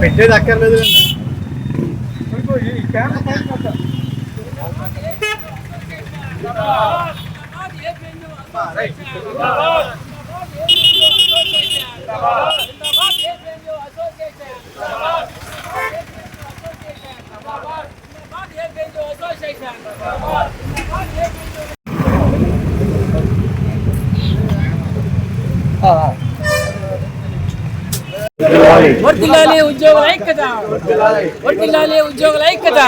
పెట్టేది అక్కర్లేదు. వర్ధిల్లాలి ఉద్యోగుల ఐక్యత, వర్ధిల్లాలి ఉద్యోగుల ఐక్యత.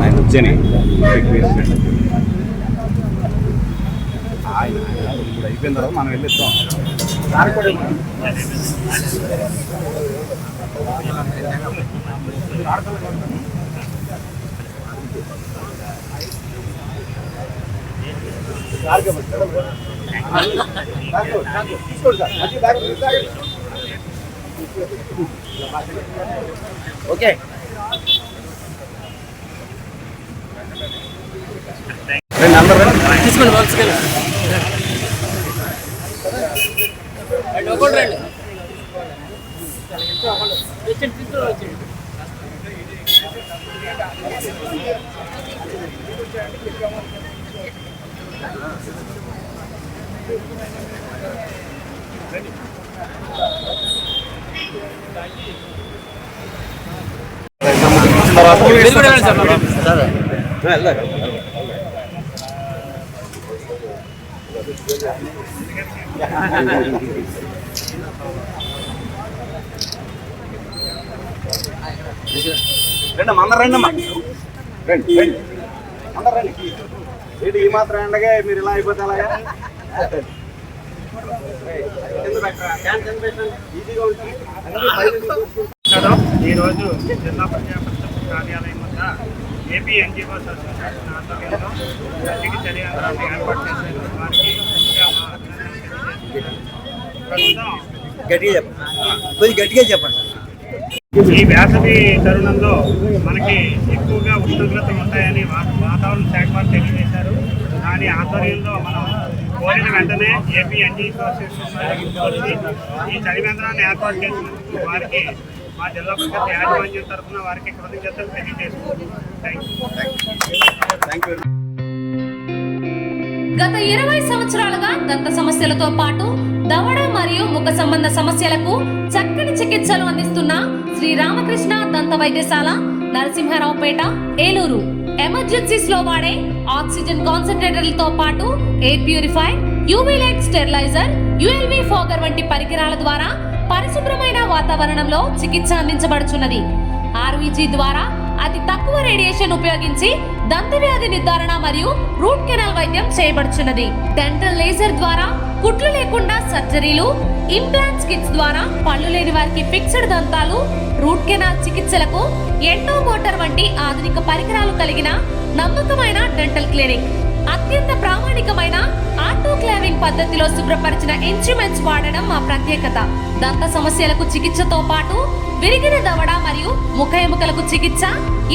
ఆయన వచ్చాను ఇప్పుడు అయిపోయిన తర్వాత మనం వెళ్ళిస్తాం. ఓకే తీసుకోండి బాక్స్ ఒకటి రండి వచ్చండి. అందరు రండమ్మా, రండి రండి అందరు రండి. ఏంటి ఈ మాత్రం ఎండగా మీరు ఇలా అయిపోతే అలాగా? ఈరోజు జిల్లా ప్రజా పరిషత్ కార్యాలయం వద్ద ఏపీ ఎన్జిఓ అసోసియేషన్ ఆధ్వర్యంలో చికిత్స యంత్రాన్ని ఏర్పాటు చేశారు. వారికి గట్టిగా చెప్పండి. ఈ వేసవి తరుణంలో మనకి ఎక్కువగా ఉష్ణోగ్రతలు ఉంటాయని వాతావరణ శాఖ వారు తెలియజేశారు. దాని ఆధ్వర్యంలో మనం కోరిన వెంటనే ఏపీ ఎన్జిఓ అసోసియేషన్ ఈ చలివేంద్రాన్ని ఏర్పాటు చేసినందుకు వారికి మా జిల్లా పరిషత్ యాజమాన్యం తరఫున వారికి కృతజ్ఞతలు తెలియజేస్తున్నాం. గత 20 సంవత్సరాలుగా దంత సమస్యలతో పాటు దవడ మరియు ముఖ సంబంధ సమస్యలకు చక్కని చికిత్సలు అందిస్తున్న శ్రీ రామకృష్ణ దంత వైద్యశాల, నరసింహారావుపేట, ఏలూరు. ఎమర్జెన్సీస్ లో వాడే ఆక్సిజన్ కాన్సంట్రేటర్లతో పాటు air purifier, UV light steriliser, ULV fogger వంటి పరికరాల ద్వారా పరిశుభ్రమైన వాతావరణంలో చికిత్స అందించబడుచున్నది. ఆర్వీజీ ద్వారా అతి తక్కువ రేడియేషన్ ఉపయోగించి దంత వ్యాధి నిర్ధారణ మరియు రూట్ కెనాల్ వైద్యం చేయబడుచున్నది. డెంటల్ లేజర్ ద్వారా కుట్లు లేకుండా సర్జరీలు, ఇంప్లాంట్స్ కిట్స్ ద్వారా పళ్ళు లేని వారికి ఫిక్స్డ్ దంతాలు, రూట్ కెనాల్ చికిత్సలకు ఎండో మోటార్ వంటి ఆధునిక పరికరాలు కలిగిన నమ్మకమైన డెంటల్ క్లినిక్. అత్యంత ప్రామాణికమైన ఆటోక్లావింగ్ పద్ధతిలో శుభ్రపరిచిన ఇన్స్ట్రుమెంట్స్ వాడడం మా ప్రత్యేకత. దంత సమస్యలకు చికిత్సతో పాటు విరిగిన దవడ మరియు ముఖ ఎముకలకు చికిత్స,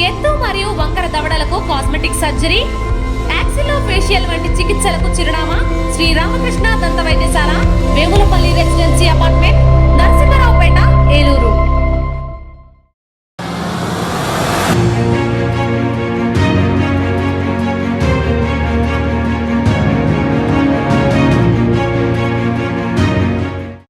ఎత్తు మరియు వంకర దవడలకు కాస్మెటిక్ సర్జరీ, యాక్సిలోఫేషియల్ వంటి చికిత్సలకు చిరునామా శ్రీ రామకృష్ణ దంత వైద్యశాల, వేములపల్లి రెసిడెన్సీ అపార్ట్మెంట్,